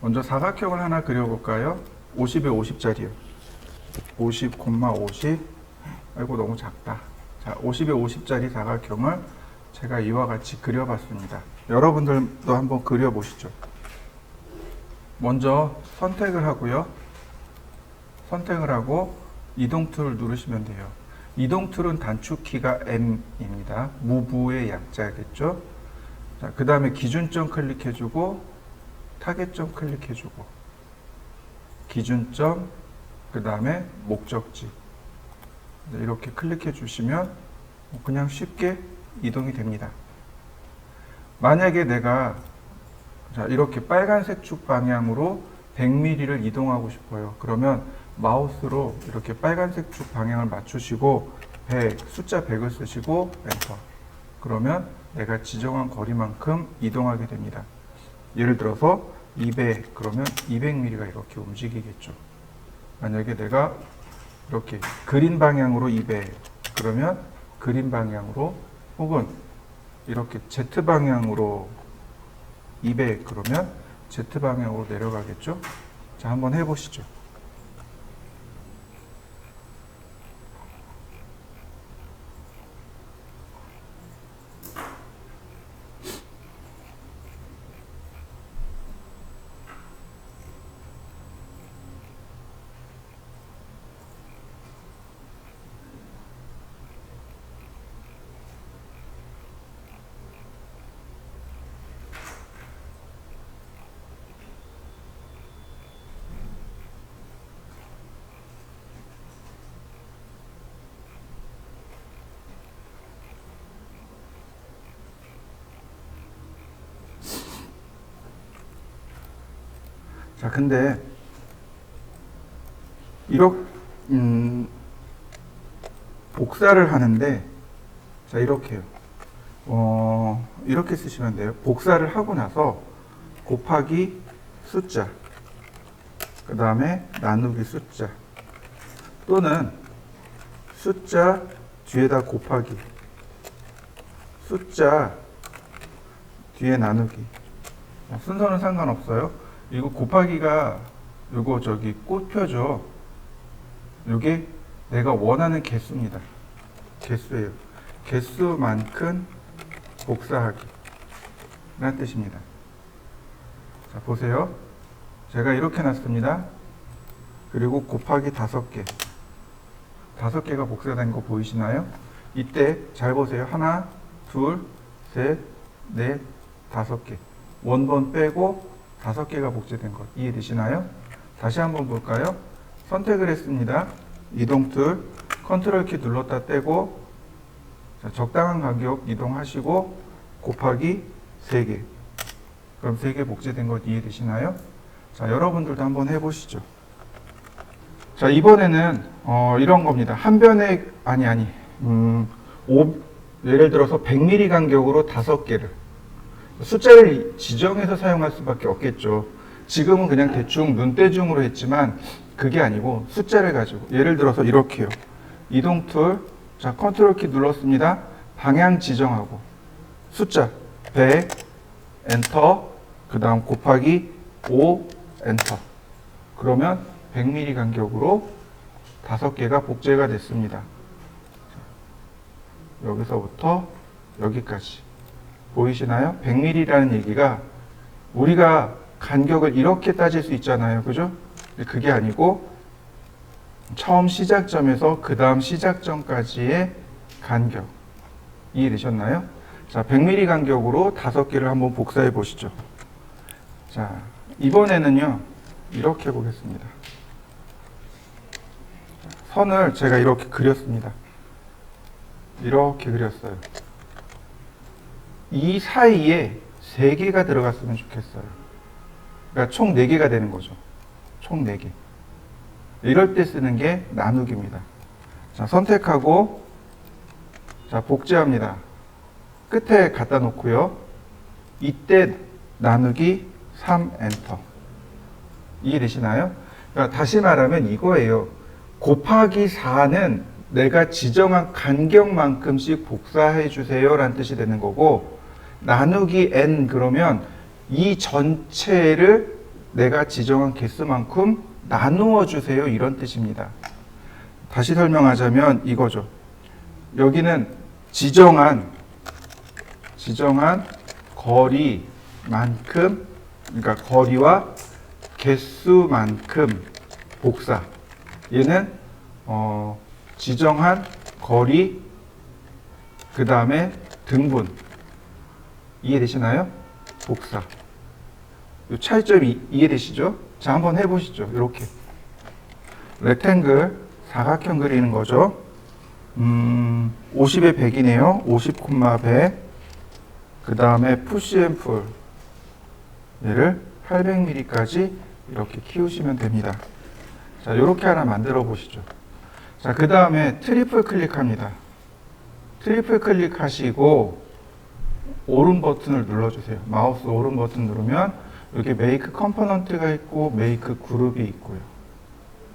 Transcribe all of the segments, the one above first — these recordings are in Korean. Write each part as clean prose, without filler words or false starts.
먼저 사각형을 하나 그려볼까요? 50에 50짜리요. 50, 50. 아이고, 너무 작다. 자, 50에 50짜리 사각형을 제가 이와 같이 그려봤습니다. 여러분들도 한번 그려보시죠. 먼저 선택을 하고요. 선택을 하고 이동 툴을 누르시면 돼요. 이동 툴은 단축키가 M입니다. 무브의 약자겠죠? 자, 그 다음에 기준점 클릭해주고 타겟점 클릭해주고 기준점, 그 다음에 목적지 이렇게 클릭해 주시면 그냥 쉽게 이동이 됩니다. 만약에 내가 이렇게 빨간색 축 방향으로 100mm를 이동하고 싶어요. 그러면 마우스로 이렇게 빨간색 축 방향을 맞추시고 100, 숫자 100을 쓰시고 엔터. 그러면 내가 지정한 거리만큼 이동하게 됩니다. 예를 들어서 200, 그러면 200mm가 이렇게 움직이겠죠. 만약에 내가 이렇게 그린 방향으로 200, 그러면 그린 방향으로, 혹은 이렇게 Z 방향으로 200, 그러면 Z 방향으로 내려가겠죠. 자, 한번 해보시죠. 자, 근데 이렇게 복사를 하는데, 자, 이렇게요. 이렇게 쓰시면 돼요. 복사를 하고 나서 곱하기 숫자, 그 다음에 나누기 숫자, 또는 숫자 뒤에다 곱하기, 숫자 뒤에 나누기. 순서는 상관없어요. 이거 곱하기가 요거 저기 꽃표죠. 요게 내가 원하는 개수입니다. 개수예요. 개수만큼 복사하기 라는 뜻입니다. 자, 보세요. 제가 이렇게 놨습니다. 그리고 곱하기 5개. 5개가 복사된 거 보이시나요? 이때 잘 보세요. 하나, 둘, 셋, 넷, 5개. 원본 빼고 5개가 복제된 것 이해되시나요? 다시 한번 볼까요? 선택을 했습니다. 이동 툴, 컨트롤 키 눌렀다 떼고, 자, 적당한 간격 이동하시고 곱하기 3개. 그럼 3개 복제된 것 이해되시나요? 자, 여러분들도 한번 해보시죠. 자, 이번에는 이런 겁니다. 한 변에 예를 들어서 100mm 간격으로 5개를 숫자를 지정해서 사용할 수밖에 없겠죠. 지금은 그냥 대충 눈대중으로 했지만 그게 아니고 숫자를 가지고, 예를 들어서 이렇게요. 이동 툴, 자, 컨트롤 키 눌렀습니다. 방향 지정하고 숫자 100 엔터, 그 다음 곱하기 5 엔터. 그러면 100mm 간격으로 5개가 복제가 됐습니다. 여기서부터 여기까지 보이시나요? 100mm라는 얘기가 우리가 간격을 이렇게 따질 수 있잖아요. 그죠? 그게 아니고 처음 시작점에서 그 다음 시작점까지의 간격. 이해되셨나요? 자, 100mm 간격으로 5개를 한번 복사해 보시죠. 자, 이번에는요, 이렇게 보겠습니다. 선을 제가 이렇게 그렸습니다. 이렇게 그렸어요. 이 사이에 3개가 들어갔으면 좋겠어요. 그러니까 총 4개가 되는 거죠. 총 4개. 이럴 때 쓰는 게 나누기입니다. 자, 선택하고, 자, 복제합니다. 끝에 갖다 놓고요. 이때 나누기 3 엔터. 이해되시나요? 그러니까 다시 말하면 이거예요. 곱하기 4는 내가 지정한 간격만큼씩 복사해 주세요 라는 뜻이 되는 거고, 나누기 n 그러면 이 전체를 내가 지정한 개수만큼 나누어 주세요. 이런 뜻입니다. 다시 설명하자면 이거죠. 여기는 지정한 거리만큼, 그러니까 거리와 개수만큼 복사. 얘는 지정한 거리 그 다음에 등분. 이해되시나요? 복사. 이 차이점이 이해되시죠? 자, 한번 해보시죠. 이렇게 렉탱글 사각형 그리는 거죠. 50에 100이네요. 50, 100. 그 다음에 푸시앤풀 얘를 800mm까지 이렇게 키우시면 됩니다. 자, 이렇게 하나 만들어 보시죠. 자, 그 다음에 트리플 클릭합니다. 트리플 클릭하시고 오른 버튼을 눌러주세요. 마우스 오른 버튼 누르면 이렇게 메이크 컴포넌트가 있고 메이크 그룹이 있고요.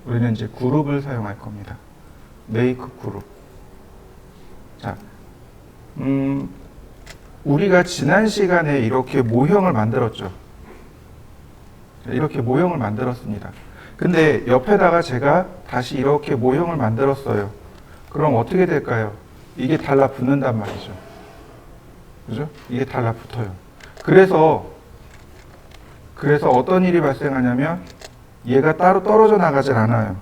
우리는 이제 그룹을 사용할 겁니다. 메이크 그룹. 자, 우리가 지난 시간에 이렇게 모형을 만들었죠. 이렇게 모형을 만들었습니다. 근데 옆에다가 제가 다시 이렇게 모형을 만들었어요. 그럼 어떻게 될까요? 이게 달라붙는단 말이죠. 그죠? 이게 달라붙어요. 그래서 어떤 일이 발생하냐면 얘가 따로 떨어져 나가질 않아요.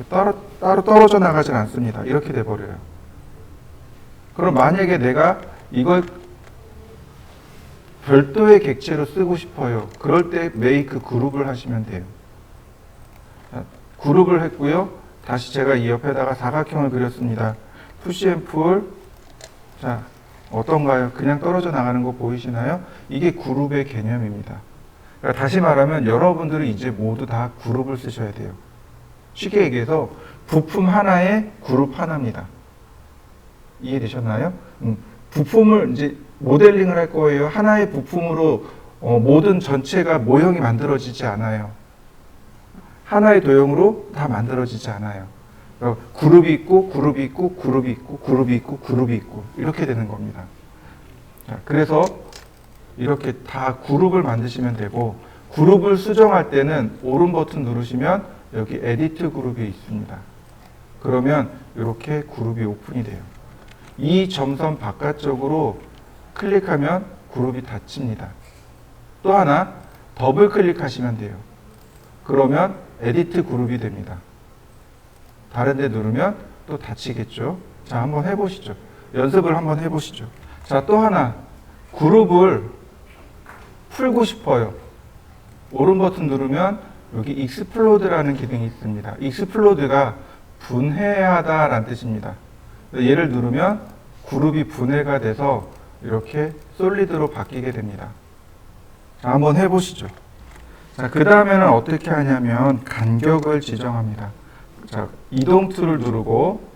따로 떨어져 나가질 않습니다. 이렇게 돼버려요. 그럼 만약에 내가 이걸 별도의 객체로 쓰고 싶어요. 그럴 때 메이크 그룹을 하시면 돼요. 자, 그룹을 했고요. 다시 제가 이 옆에다가 사각형을 그렸습니다. 푸시앤풀. 자, 어떤가요? 그냥 떨어져 나가는 거 보이시나요? 이게 그룹의 개념입니다. 그러니까 다시 말하면 여러분들은 이제 모두 다 그룹을 쓰셔야 돼요. 쉽게 얘기해서 부품 하나에 그룹 하나입니다. 이해되셨나요? 부품을 이제 모델링을 할 거예요. 하나의 부품으로 모든 전체가 모형이 만들어지지 않아요. 하나의 도형으로 다 만들어지지 않아요. 그룹이 있고, 그룹이 있고, 그룹이 있고, 그룹이 있고, 그룹이 있고, 이렇게 되는 겁니다. 자, 그래서 이렇게 다 그룹을 만드시면 되고, 그룹을 수정할 때는 오른 버튼 누르시면 여기 에디트 그룹이 있습니다. 그러면 이렇게 그룹이 오픈이 돼요. 이 점선 바깥쪽으로 클릭하면 그룹이 닫힙니다. 또 하나 더블 클릭하시면 돼요. 그러면 에디트 그룹이 됩니다. 다른 데 누르면 또 닫히겠죠. 자, 한번 해보시죠. 연습을 한번 해보시죠. 자, 또 하나 그룹을 풀고 싶어요. 오른 버튼 누르면 여기 익스플로드라는 기능이 있습니다. 익스플로드가 분해하다라는 뜻입니다. 얘를 누르면 그룹이 분해가 돼서 이렇게 솔리드로 바뀌게 됩니다. 자, 한번 해보시죠. 자, 그 다음에는 어떻게 하냐면 간격을 지정합니다. 자, 이동 툴을 누르고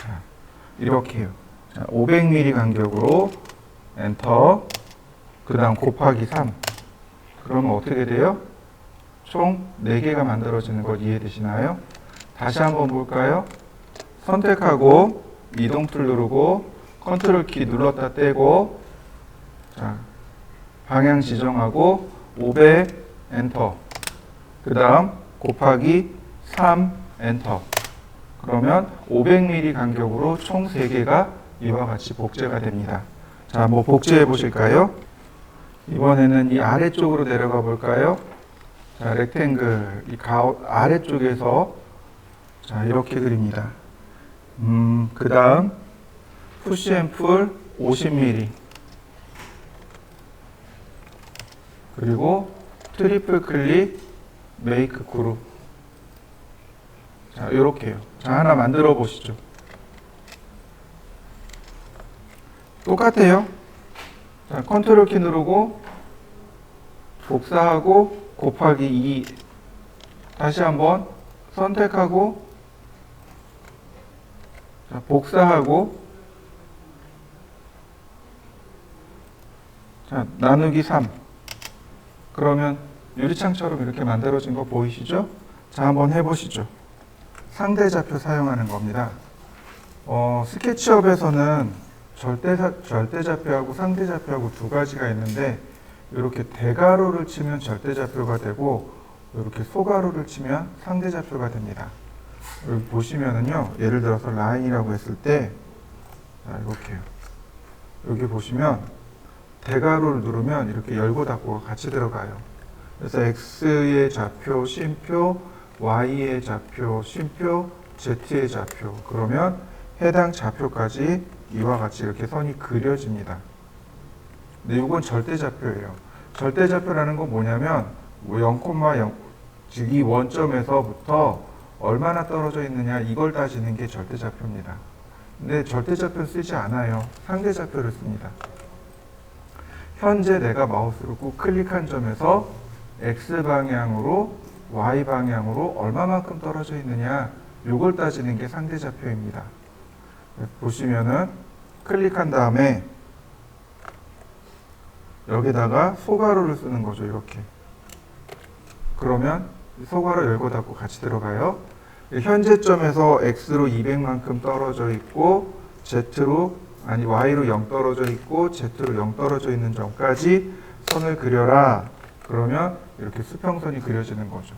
자, 이렇게 해요. 자, 500mm 간격으로 엔터. 그 다음 곱하기 3. 그러면 어떻게 돼요? 총 4개가 만들어지는 걸 이해되시나요? 다시 한번 볼까요? 선택하고 이동 툴 누르고 컨트롤 키 눌렀다 떼고 자, 방향 지정하고 500 엔터. 그 다음 곱하기 3 엔터. 그러면 500mm 간격으로 총 3개가 이와 같이 복제가 됩니다. 자, 한번 복제해 보실까요? 이번에는 이 아래쪽으로 내려가 볼까요? 자, 렉탱글 이 아래쪽에서 자, 이렇게 그립니다. 그 다음 푸시앤풀 50mm 그리고 트리플 클릭 메이크 그룹. 자, 요렇게요. 자, 하나 만들어 보시죠. 똑같아요. 자, 컨트롤 키 누르고 복사하고 곱하기 2 다시 한번 선택하고 자, 복사하고 자, 나누기 3. 그러면 유리창처럼 이렇게 만들어진 거 보이시죠? 자, 한번 해보시죠. 상대좌표 사용하는 겁니다. 스케치업에서는 절대좌표하고 상대좌표하고 두 가지가 있는데 이렇게 대가로를 치면 절대좌표가 되고 이렇게 소가로를 치면 상대좌표가 됩니다. 여기 보시면은요, 예를 들어서 라인이라고 했을 때, 자, 이렇게요. 여기 보시면 대가로를 누르면 이렇게 열고 닫고가 같이 들어가요. 그래서 x의 좌표, 쉼표, y의 좌표, 쉼표, z의 좌표. 그러면 해당 좌표까지 이와 같이 이렇게 선이 그려집니다. 근데 이건 절대좌표예요. 절대좌표라는 건 뭐냐면 0,0, 즉 이 원점에서부터 얼마나 떨어져 있느냐 이걸 따지는 게 절대좌표입니다. 근데 절대좌표는 쓰지 않아요. 상대좌표를 씁니다. 현재 내가 마우스를 꾹 클릭한 점에서 X방향으로 Y방향으로 얼마만큼 떨어져 있느냐 이걸 따지는 게 상대좌표입니다. 보시면은 클릭한 다음에 여기다가 소가로를 쓰는 거죠. 이렇게. 그러면 소가로 열고 닫고 같이 들어가요. 현재점에서 X로 200만큼 떨어져 있고 Y로 0 떨어져 있고 Z로 0 떨어져 있는 점까지 선을 그려라. 그러면 이렇게 수평선이 그려지는 거죠.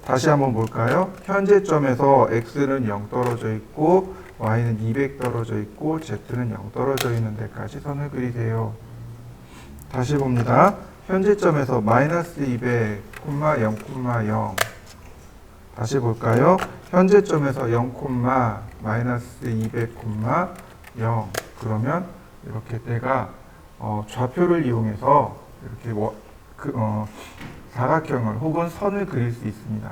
다시 한번 볼까요? 현재점에서 X는 0 떨어져 있고 Y는 200 떨어져 있고 Z는 0 떨어져 있는 데까지 선을 그리세요. 다시 봅니다. 현재점에서 마이너스 200, 0,0. 다시 볼까요? 현재점에서 0, 마이너스 200, 0. 그러면 이렇게 내가 좌표를 이용해서 이렇게 사각형을 혹은 선을 그릴 수 있습니다.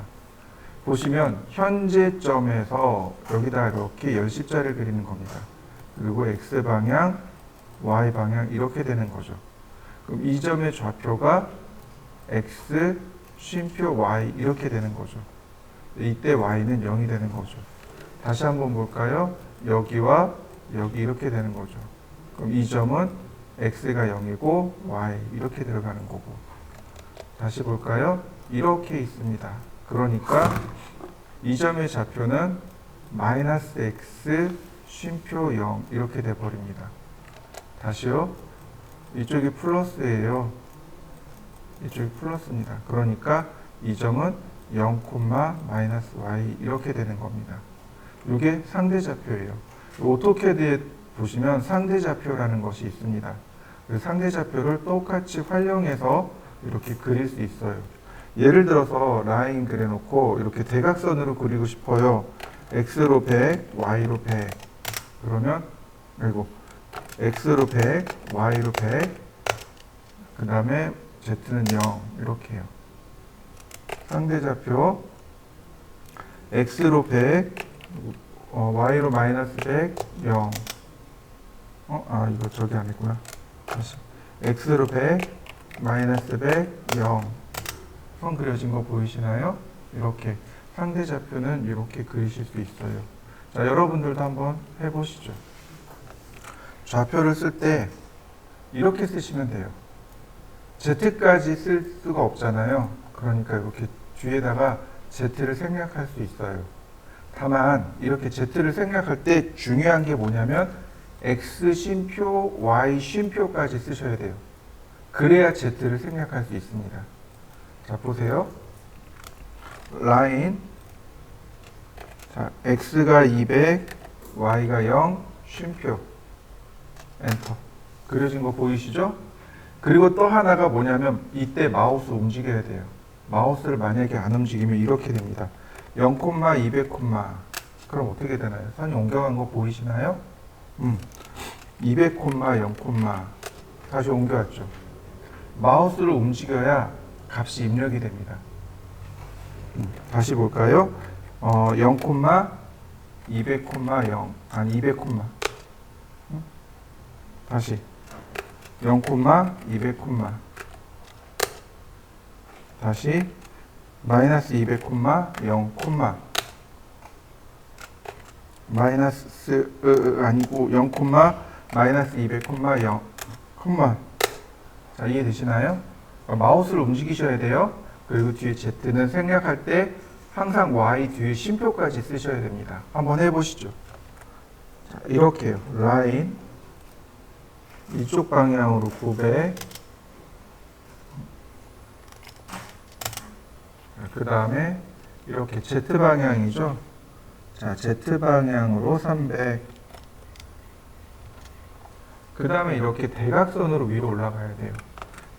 보시면 현재점에서 여기다 이렇게 열십자를 그리는 겁니다. 그리고 X방향, Y방향 이렇게 되는 거죠. 그럼 이 점의 좌표가 X, 쉼표 Y 이렇게 되는 거죠. 이때 Y는 0이 되는 거죠. 다시 한번 볼까요? 여기와 여기 이렇게 되는 거죠. 그럼 이 점은 X가 0이고 Y 이렇게 들어가는 거고. 다시 볼까요? 이렇게 있습니다. 그러니까 이 점의 좌표는 마이너스 X, 쉼표 0 이렇게 돼버립니다. 다시요. 이쪽이 플러스예요. 이쪽이 플러스입니다. 그러니까 이 점은 0, 마이너스 y 이렇게 되는 겁니다. 이게 상대좌표예요. 오토캐드에 보시면 상대좌표라는 것이 있습니다. 그 상대좌표를 똑같이 활용해서 이렇게 그릴 수 있어요. 예를 들어서 라인 그려놓고 이렇게 대각선으로 그리고 싶어요. x로 100, y로 100. 그러면 그리고 x로 100, y로 100, 그 다음에 z는 0 이렇게 해요. 상대좌표 x로 100, y로 마이너스 100, 0. 이거 저기 아니구나. 다시 x로 100, 마이너스 100, 0. 선 그려진 거 보이시나요? 이렇게 상대좌표는 이렇게 그리실 수 있어요. 자, 여러분들도 한번 해보시죠. 좌표를 쓸 때 이렇게 쓰시면 돼요. Z까지 쓸 수가 없잖아요. 그러니까 이렇게 뒤에다가 Z를 생략할 수 있어요. 다만 이렇게 Z를 생략할 때 중요한 게 뭐냐면 X 쉼표, Y 쉼표까지 쓰셔야 돼요. 그래야 Z를 생략할 수 있습니다. 자, 보세요. 라인. 자, X가 200, Y가 0, 쉼표. 엔터. 그려진 거 보이시죠? 그리고 또 하나가 뭐냐면 이때 마우스 움직여야 돼요. 마우스를 만약에 안 움직이면 이렇게 됩니다. 0, 200, 그럼 어떻게 되나요? 선이 옮겨간 거 보이시나요? 200, 0, 다시 옮겨왔죠. 마우스를 움직여야 값이 입력이 됩니다. 다시 볼까요? 0, 200, 0 아니 200, 다시 0, 200, 다시 마이너스 200, 0, 마이너스 아니고 0, 마이너스 200, 0, 자, 이해되시나요? 마우스를 움직이셔야 돼요. 그리고 뒤에 Z는 생략할 때 항상 Y 뒤에 쉼표까지 쓰셔야 됩니다. 한번 해보시죠. 자, 이렇게요. 라인 이쪽 방향으로 900, 그 다음에 이렇게 Z방향이죠. 자, Z방향으로 300. 그 다음에 이렇게 대각선으로 위로 올라가야 돼요.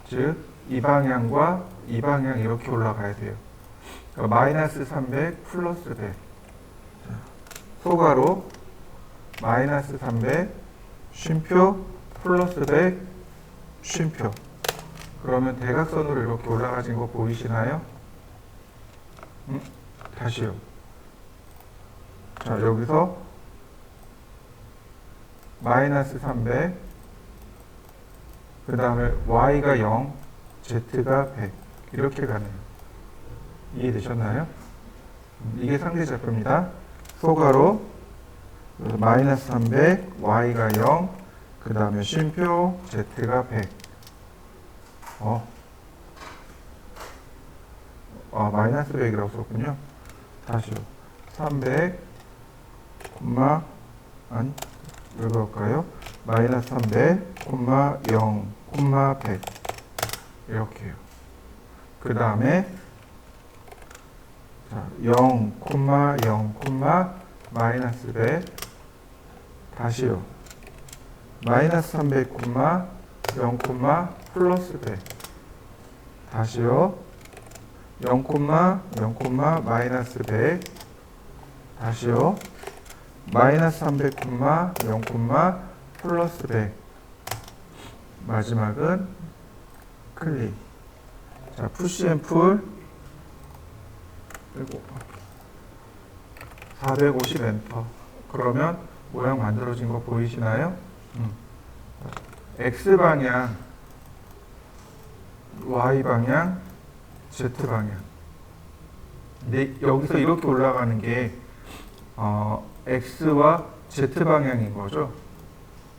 즉, 이 방향과 이 방향 이렇게 올라가야 돼요. 그러니까 마이너스 300 플러스 100. 자, 소가로 마이너스 300 쉼표 플러스 100 쉼표. 그러면 대각선으로 이렇게 올라가진 거 보이시나요? 다시요. 자, 여기서 마이너스 300, 그 다음에 y가 0, z가 100 이렇게 가네요. 이해되셨나요? 이게 상대좌표입니다. 소가로 마이너스 300, y가 0, 그 다음에 쉼표 z가 100. 마이너스 100이라고 썼군요. 다시요. 300, 왜 그럴까요? 마이너스 300, 0, 100 이렇게요. 그 다음에 0, 0, 마이너스 100 다시요. 마이너스 300, 0, 플러스 100 다시요. 0, 0, 마이너스 100 다시요. 마이너스 300, 0, 플러스 100 마지막은 클릭. 자, 푸시 앤 풀 450 엔터. 그러면 모양 만들어진 거 보이시나요? X방향, Y방향, Z방향. 근데 여기서 이렇게 올라가는 게 X와 Z방향인 거죠.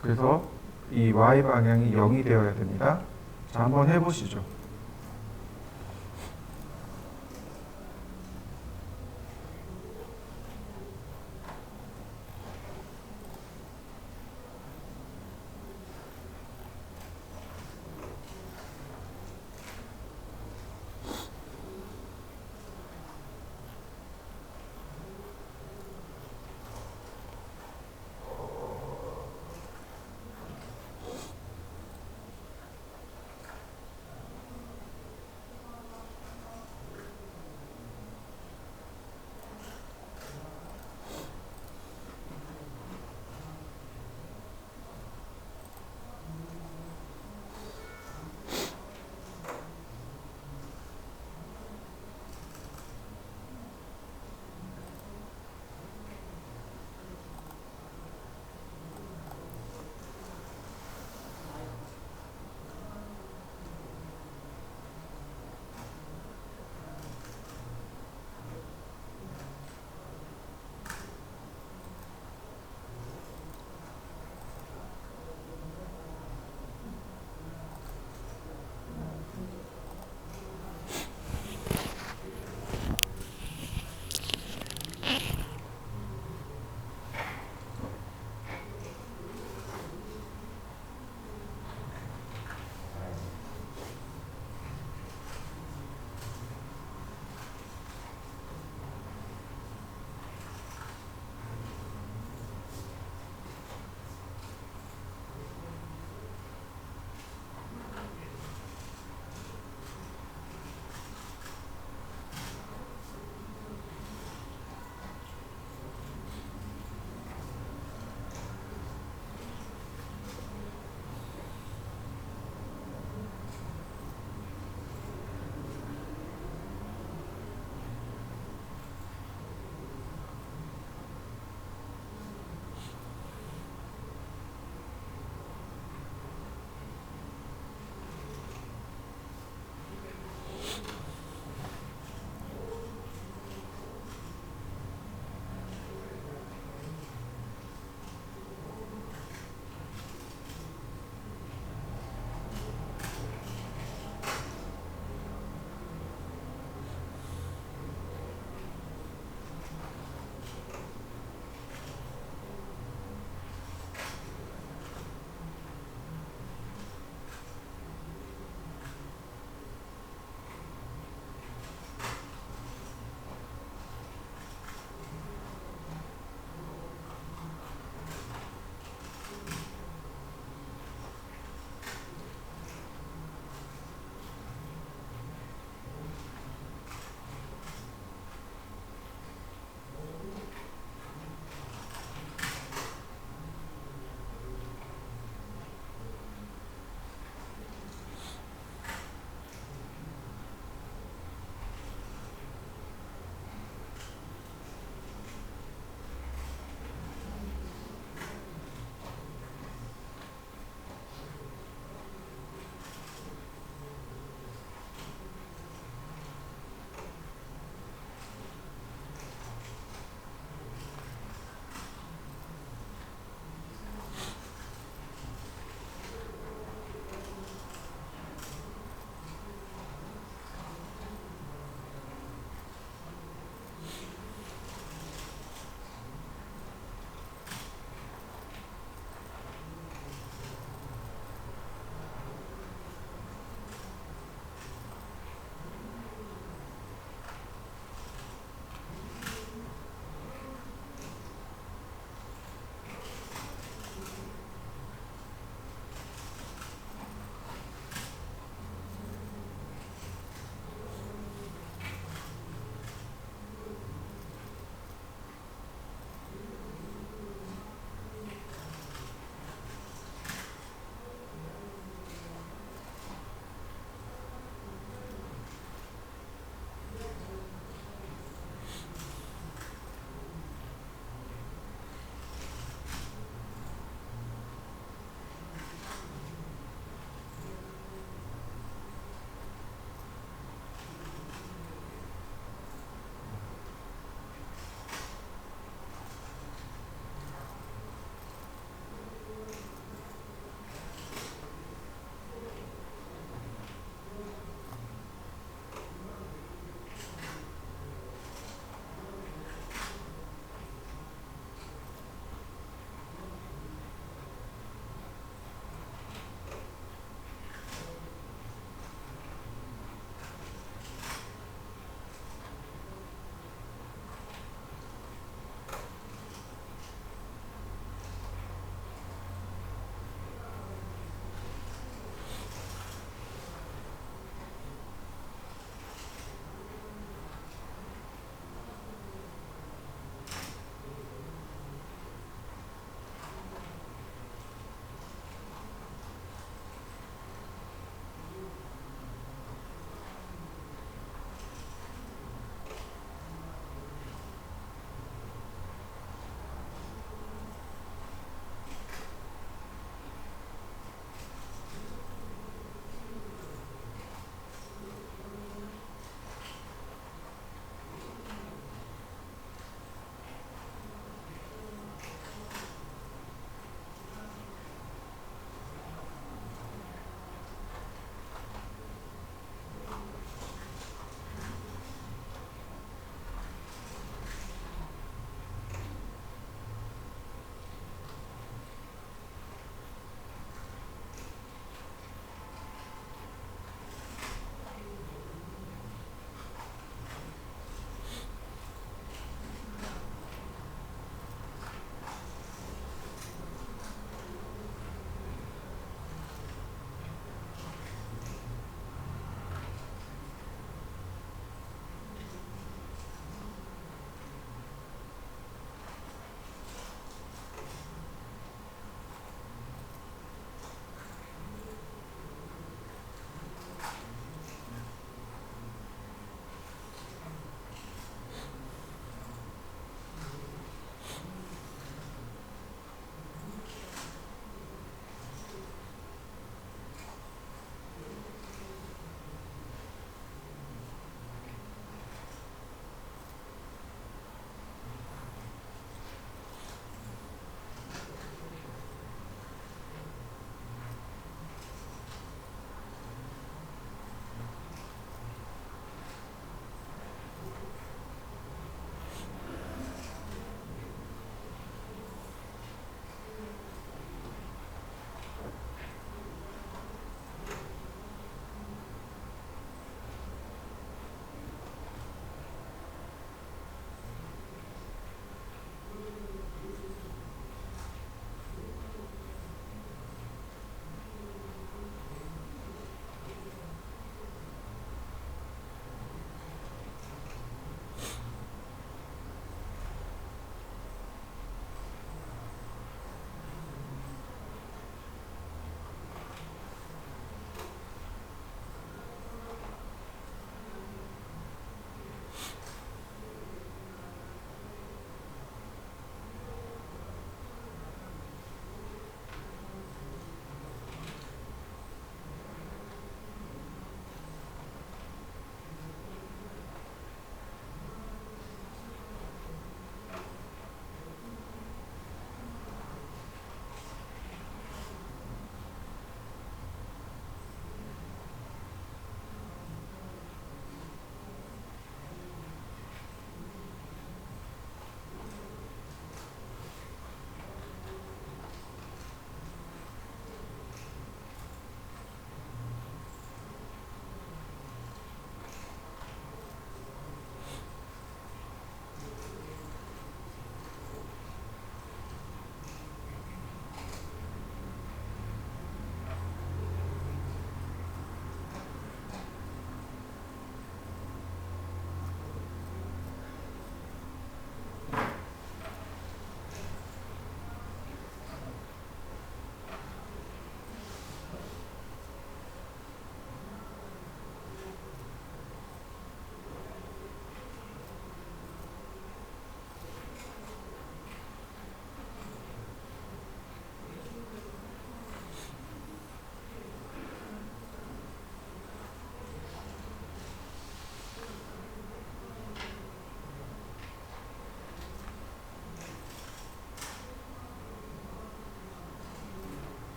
그래서 이 Y방향이 0이 되어야 됩니다. 자, 한번 해보시죠.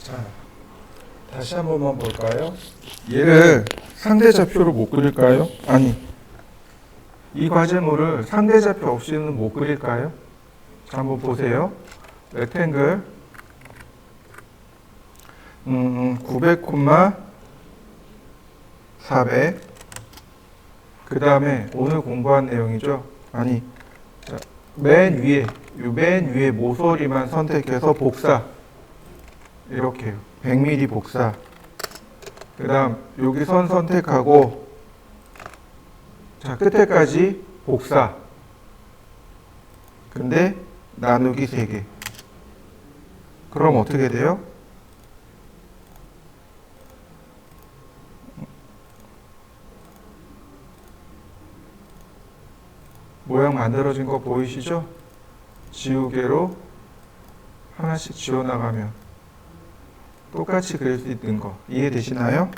자, 다시 한 번만 볼까요? 얘를 상대좌표로 못 그릴까요? 아니, 이 과제물을 상대좌표 없이는 못 그릴까요? 자, 한번 보세요. 렉탱글 900, 400. 그 다음에 오늘 공부한 내용이죠. 아니, 자, 맨 위에 모서리만 선택해서 복사. 이렇게요. 100mm 복사. 그 다음 여기 선 선택하고 자, 끝에까지 복사. 근데 나누기 3개. 그럼 어떻게 돼요? 모양 만들어진 거 보이시죠? 지우개로 하나씩 지워나가면 똑같이 그릴 수 있는 거 이해되시나요?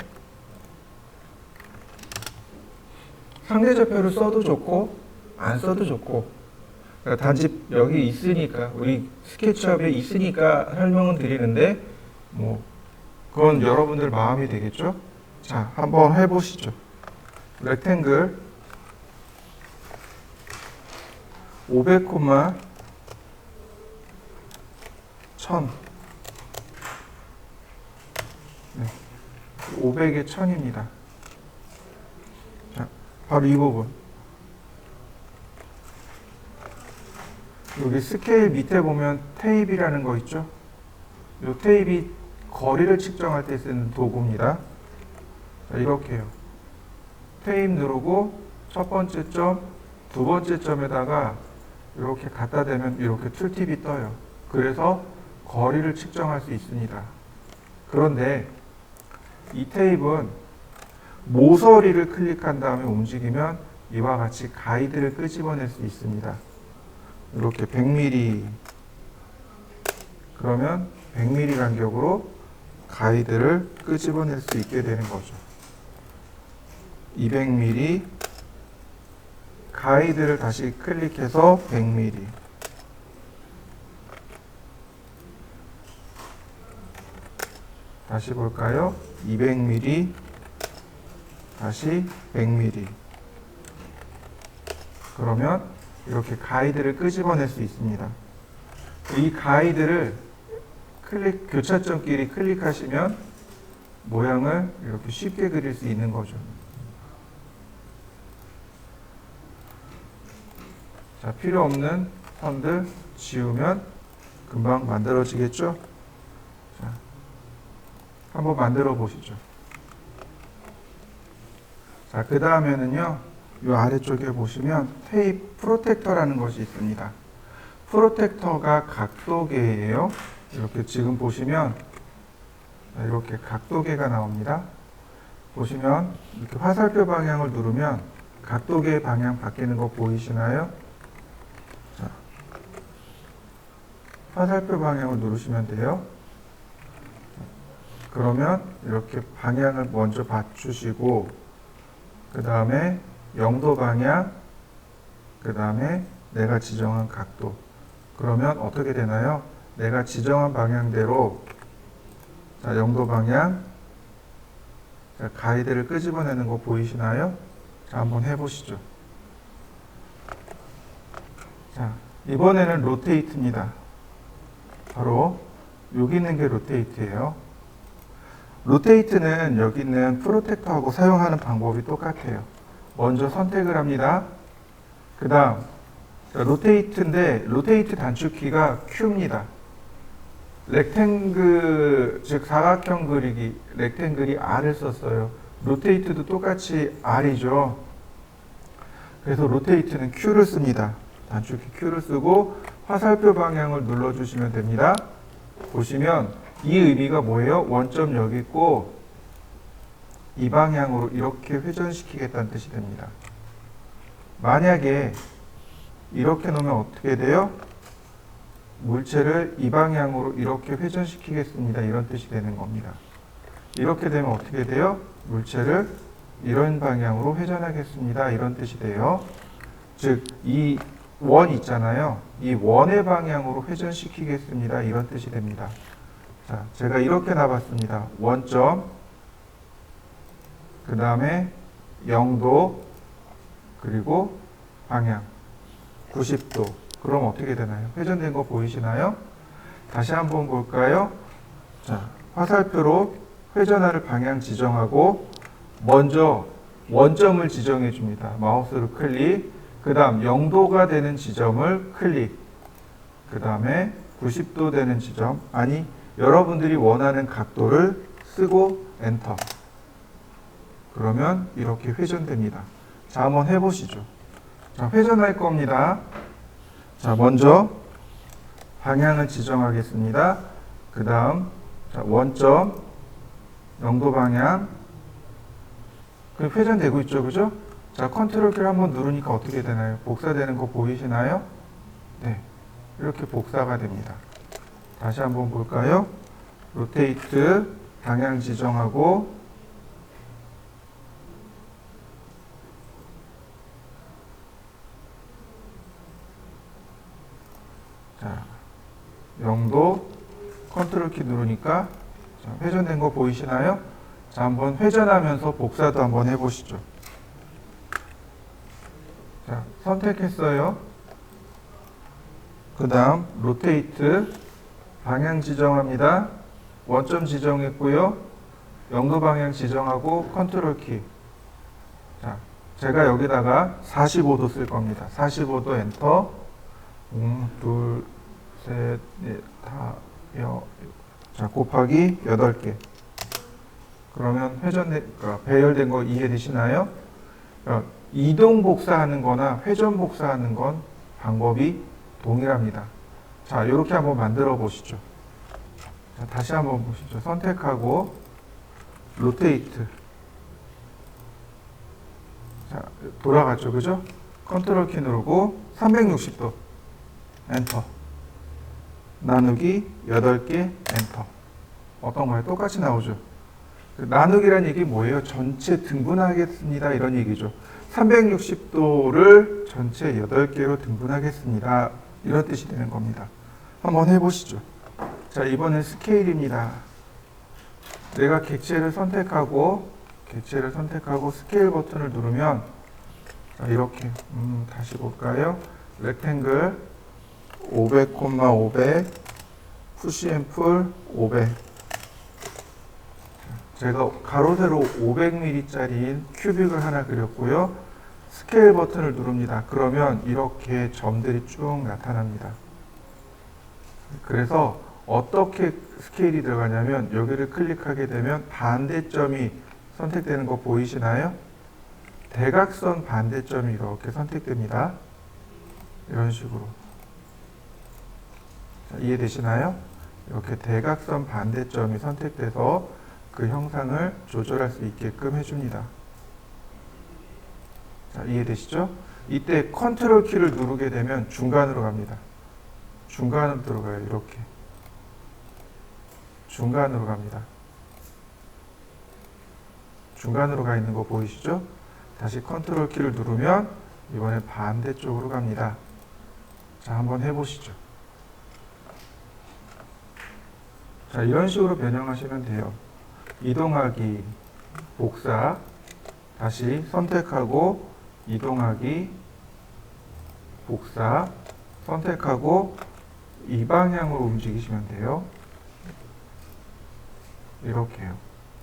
상대좌표를 써도 좋고 안 써도 좋고, 그러니까 단지 여기 있으니까, 우리 스케치업에 있으니까 설명은 드리는데 뭐 그건 여러분들 마음이 되겠죠? 자, 한번 해보시죠. 렉탱글 500, 1000. 500에 1000입니다. 자, 바로 이 부분. 여기 스케일 밑에 보면 테이프라는 거 있죠? 이 테이프 거리를 측정할 때 쓰는 도구입니다. 자, 이렇게요. 테이프 누르고 첫 번째 점, 두 번째 점에다가 이렇게 갖다 대면 이렇게 툴팁이 떠요. 그래서 거리를 측정할 수 있습니다. 그런데 이 테이프는 모서리를 클릭한 다음에 움직이면 이와 같이 가이드를 끄집어낼 수 있습니다. 이렇게 100mm, 그러면 100mm 간격으로 가이드를 끄집어낼 수 있게 되는 거죠. 200mm, 가이드를 다시 클릭해서 100mm. 다시 볼까요? 200mm, 다시 100mm. 그러면 이렇게 가이드를 끄집어낼 수 있습니다. 이 가이드를 교차점끼리 클릭하시면 모양을 이렇게 쉽게 그릴 수 있는 거죠. 자, 필요 없는 선들 지우면 금방 만들어지겠죠? 자, 한번 만들어 보시죠. 자, 그 다음에는요, 이 아래쪽에 보시면 테이프 프로텍터라는 것이 있습니다. 프로텍터가 각도계예요. 이렇게 지금 보시면 이렇게 각도계가 나옵니다. 보시면 이렇게 화살표 방향을 누르면 각도계 방향 바뀌는 거 보이시나요? 자, 화살표 방향을 누르시면 돼요. 그러면 이렇게 방향을 먼저 맞추시고, 그 다음에 0도 방향, 그 다음에 내가 지정한 각도. 그러면 어떻게 되나요? 내가 지정한 방향대로, 자, 0도 방향, 자, 가이드를 끄집어내는 거 보이시나요? 자, 한번 해보시죠. 자, 이번에는 로테이트입니다. 바로 여기 있는 게 로테이트예요. 로테이트는 여기 있는 프로텍터하고 사용하는 방법이 똑같아요. 먼저 선택을 합니다. 그 다음 로테이트인데 로테이트 단축키가 Q입니다. 렉탱글, 즉 사각형 그리기, 렉탱글이 R을 썼어요. 로테이트도 똑같이 R이죠. 그래서 로테이트는 Q를 씁니다. 단축키 Q를 쓰고 화살표 방향을 눌러주시면 됩니다. 보시면 이 의미가 뭐예요? 원점 여기 있고 이 방향으로 이렇게 회전시키겠다는 뜻이 됩니다. 만약에 이렇게 놓으면 어떻게 돼요? 물체를 이 방향으로 이렇게 회전시키겠습니다. 이런 뜻이 되는 겁니다. 이렇게 되면 어떻게 돼요? 물체를 이런 방향으로 회전하겠습니다. 이런 뜻이 돼요. 즉, 이 원 있잖아요. 이 원의 방향으로 회전시키겠습니다. 이런 뜻이 됩니다. 자, 제가 이렇게 놔봤습니다. 원점, 그 다음에 0도, 그리고 방향 90도. 그럼 어떻게 되나요? 회전된 거 보이시나요? 다시 한번 볼까요? 자, 화살표로 회전하를 방향 지정하고 먼저 원점을 지정해 줍니다. 마우스로 클릭, 그 다음 0도가 되는 지점을 클릭, 그 다음에 90도 되는 지점, 아니 여러분들이 원하는 각도를 쓰고 엔터. 그러면 이렇게 회전됩니다. 자, 한번 해보시죠. 자, 회전할 겁니다. 자, 먼저 방향을 지정하겠습니다. 그 다음 원점, 0도 방향. 회전되고 있죠, 그죠? 자, 컨트롤 키를 한번 누르니까 어떻게 되나요? 복사되는 거 보이시나요? 네, 이렇게 복사가 됩니다. 다시 한번 볼까요? 로테이트, 방향 지정하고, 자, 0도, 컨트롤 키 누르니까 자, 회전된 거 보이시나요? 자, 한번 회전하면서 복사도 한번 해보시죠. 자, 선택했어요. 그 다음 로테이트, 방향 지정합니다. 원점 지정했고요. 0도 방향 지정하고 컨트롤 키. 자, 제가 여기다가 45도 쓸 겁니다. 45도 엔터. 2, 3, 4, 5, 6. 자, 곱하기 8개. 그러면 배열된 거 이해되시나요? 이동 복사하는 거나 회전 복사하는 건 방법이 동일합니다. 자, 이렇게 한번 만들어 보시죠. 자, 다시 한번 보시죠. 선택하고 로테이트. 자, 돌아갔죠, 그죠? 컨트롤 키 누르고 360도 엔터. 나누기 8개 엔터. 어떤가요? 똑같이 나오죠. 나누기란 얘기 뭐예요? 전체 등분하겠습니다. 이런 얘기죠. 360도를 전체 8개로 등분하겠습니다. 이런 뜻이 되는 겁니다. 한번 해보시죠. 자, 이번엔 스케일입니다. 내가 객체를 선택하고 스케일 버튼을 누르면 자, 이렇게 다시 볼까요? 렉탱글 500, 500 푸시 앤 풀 500. 제가 가로 세로 500mm짜리 큐빅을 하나 그렸고요. 스케일 버튼을 누릅니다. 그러면 이렇게 점들이 쭉 나타납니다. 그래서 어떻게 스케일이 들어가냐면 여기를 클릭하게 되면 반대점이 선택되는 거 보이시나요? 대각선 반대점이 이렇게 선택됩니다. 이런 식으로. 자, 이해되시나요? 이렇게 대각선 반대점이 선택돼서 그 형상을 조절할 수 있게끔 해줍니다. 자, 이해되시죠? 이때 컨트롤 키를 누르게 되면 중간으로 갑니다. 중간으로 들어가요. 이렇게. 중간으로 갑니다. 중간으로 가 있는 거 보이시죠? 다시 컨트롤 키를 누르면 이번에 반대쪽으로 갑니다. 자, 한번 해보시죠. 자, 이런 식으로 변형하시면 돼요. 이동하기, 복사, 다시 선택하고 이동하기, 복사, 선택하고 이 방향으로 움직이시면 돼요. 이렇게요.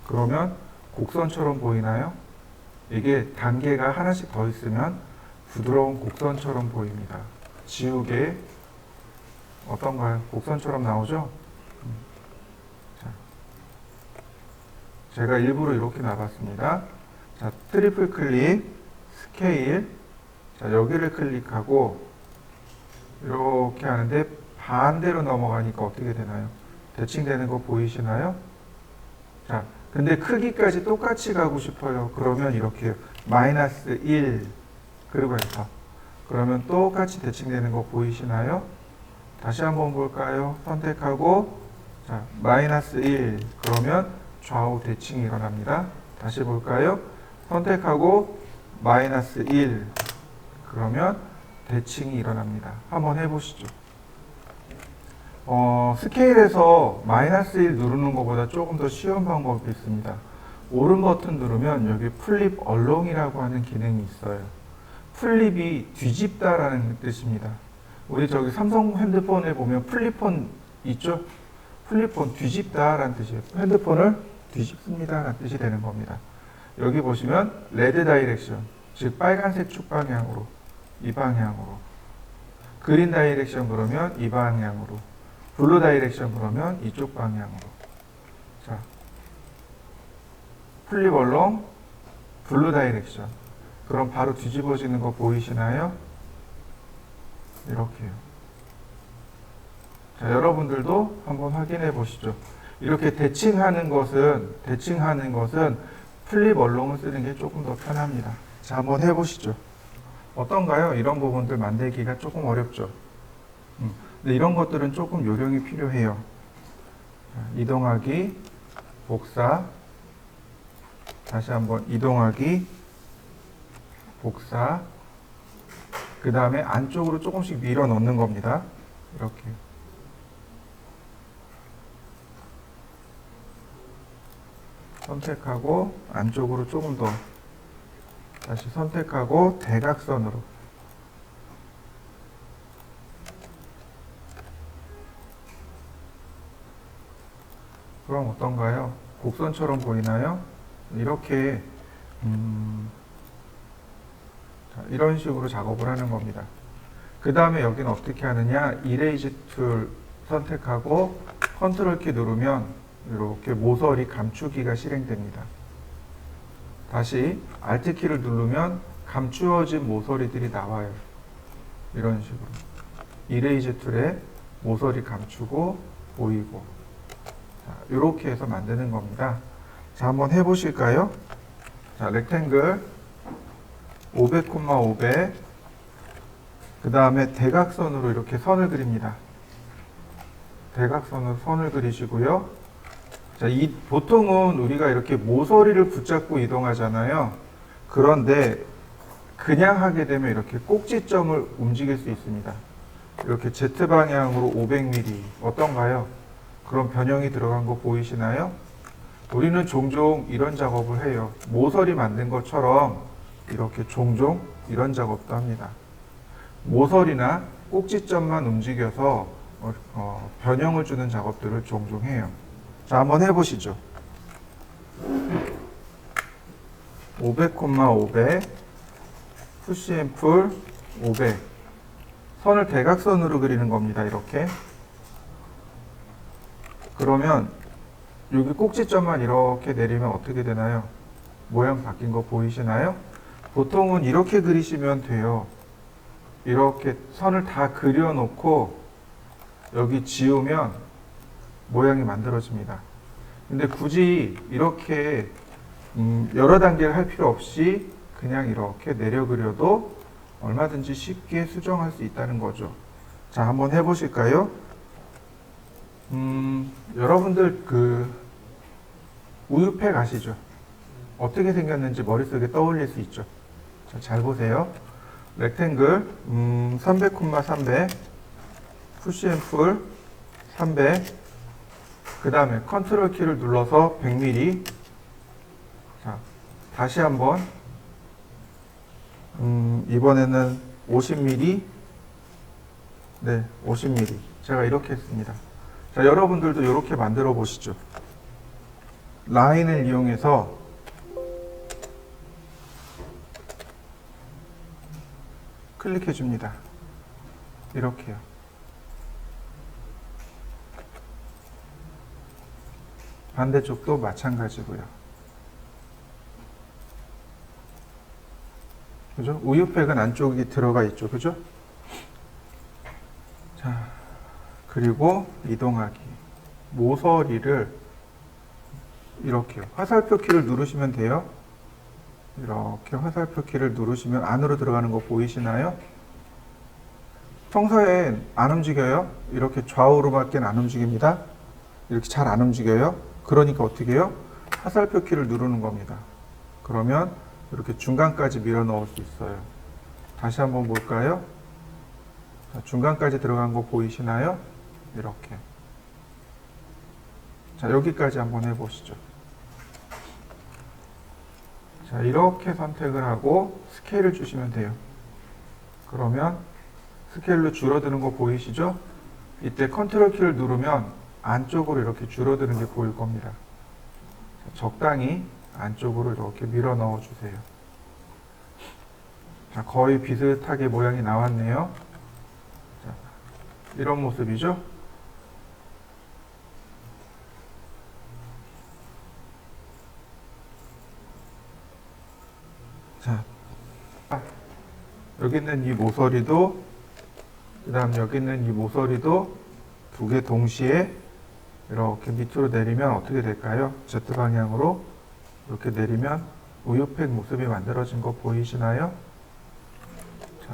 그러면 곡선처럼 보이나요? 이게 단계가 하나씩 더 있으면 부드러운 곡선처럼 보입니다. 지우개 어떤가요? 곡선처럼 나오죠? 자, 제가 일부러 이렇게 놔봤습니다. 자, 트리플 클릭, 스케일. 자, 여기를 클릭하고 이렇게 하는데 반대로 넘어가니까 어떻게 되나요? 대칭되는 거 보이시나요? 자, 근데 크기까지 똑같이 가고 싶어요. 그러면 이렇게 마이너스 1 그리고 엔터. 그러면 똑같이 대칭되는 거 보이시나요? 다시 한번 볼까요? 선택하고 자, 마이너스 1 그러면 좌우 대칭이 일어납니다. 다시 볼까요? 선택하고 마이너스 1 그러면 대칭이 일어납니다. 한번 해보시죠. 스케일에서 마이너스 1 누르는 것보다 조금 더 쉬운 방법이 있습니다. 오른 버튼 누르면 여기 플립 얼롱이라고 하는 기능이 있어요. 플립이 뒤집다라는 뜻입니다. 우리 저기 삼성 핸드폰에 보면 플립폰 있죠? 플립폰 뒤집다라는 뜻이에요. 핸드폰을 뒤집습니다라는 뜻이 되는 겁니다. 여기 보시면 레드 다이렉션, 즉 빨간색 축 방향으로, 이 방향으로. 그린 다이렉션 그러면 이 방향으로. 블루 다이렉션 그러면 이쪽 방향으로. 자, 플립 얼롱, 블루 다이렉션. 그럼 바로 뒤집어지는 거 보이시나요? 이렇게요. 자, 여러분들도 한번 확인해 보시죠. 이렇게 대칭하는 것은 플립 얼롱을 쓰는 게 조금 더 편합니다. 자, 한번 해보시죠. 어떤가요? 이런 부분들 만들기가 조금 어렵죠. 근데 이런 것들은 조금 요령이 필요해요. 자, 이동하기, 복사, 다시 한번 이동하기, 복사, 그 다음에 안쪽으로 조금씩 밀어 넣는 겁니다. 이렇게. 선택하고 안쪽으로 조금 더 다시 선택하고 대각선으로. 그럼 어떤가요? 곡선처럼 보이나요? 이렇게 자, 이런 식으로 작업을 하는 겁니다. 그 다음에 여기는 어떻게 하느냐? 이레이즈 툴 선택하고 컨트롤 키 누르면 이렇게 모서리 감추기가 실행됩니다. 다시 Alt 키를 누르면 감추어진 모서리들이 나와요. 이런 식으로. 이레이즈 툴에 모서리 감추고 보이고. 자, 이렇게 해서 만드는 겁니다. 자, 한번 해보실까요? 자, 렉탱글 500,500. 그 다음에 대각선으로 이렇게 선을 그립니다. 대각선으로 선을 그리시고요. 자, 보통은 우리가 이렇게 모서리를 붙잡고 이동하잖아요. 그런데 그냥 하게 되면 이렇게 꼭지점을 움직일 수 있습니다. 이렇게 Z방향으로 500mm. 어떤가요? 그런 변형이 들어간 거 보이시나요? 우리는 종종 이런 작업을 해요. 모서리 만든 것처럼 이렇게 종종 이런 작업도 합니다. 모서리나 꼭지점만 움직여서 변형을 주는 작업들을 종종 해요. 자, 한번 해보시죠. 500,500 푸시 앤 풀 500. 선을 대각선으로 그리는 겁니다. 이렇게. 그러면 여기 꼭지점만 이렇게 내리면 어떻게 되나요? 모양 바뀐 거 보이시나요? 보통은 이렇게 그리시면 돼요. 이렇게 선을 다 그려놓고 여기 지우면 모양이 만들어집니다. 근데 굳이 이렇게 여러 단계를 할 필요 없이 그냥 이렇게 내려 그려도 얼마든지 쉽게 수정할 수 있다는 거죠. 자, 한번 해보실까요? 여러분들 우유팩 아시죠? 어떻게 생겼는지 머릿속에 떠올릴 수 있죠. 자, 잘 보세요. 렉탱글 300,300 푸시 앤 풀 300. 그 다음에 컨트롤 키를 눌러서 100mm. 자, 다시 한번 이번에는 50mm. 네, 50mm. 제가 이렇게 했습니다. 자, 여러분들도 이렇게 만들어 보시죠. 라인을 이용해서 클릭해 줍니다. 이렇게요. 반대쪽도 마찬가지고요. 그죠? 우유팩은 안쪽에 들어가 있죠. 그죠? 자, 그리고 이동하기. 모서리를 이렇게요. 화살표 키를 누르시면 돼요. 이렇게 화살표 키를 누르시면 안으로 들어가는 거 보이시나요? 평소엔 안 움직여요. 이렇게 좌우로밖에 안 움직입니다. 이렇게 잘 안 움직여요. 그러니까 어떻게 해요? 화살표 키를 누르는 겁니다. 그러면 이렇게 중간까지 밀어 넣을 수 있어요. 다시 한번 볼까요? 자, 중간까지 들어간 거 보이시나요? 이렇게. 자, 여기까지 한번 해보시죠. 자, 이렇게 선택을 하고 스케일을 주시면 돼요. 그러면 스케일로 줄어드는 거 보이시죠? 이때 컨트롤 키를 누르면 안쪽으로 이렇게 줄어드는 게 보일 겁니다. 자, 적당히 안쪽으로 이렇게 밀어 넣어 주세요. 자, 거의 비슷하게 모양이 나왔네요. 자, 이런 모습이죠? 자, 여기 있는 이 모서리도, 그 다음 여기 있는 이 모서리도 두 개 동시에 이렇게 밑으로 내리면 어떻게 될까요? Z방향으로 이렇게 내리면 우유팩 모습이 만들어진 거 보이시나요? 자,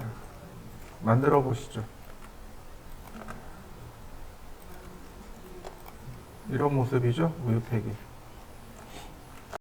만들어 보시죠. 이런 모습이죠, 우유팩이.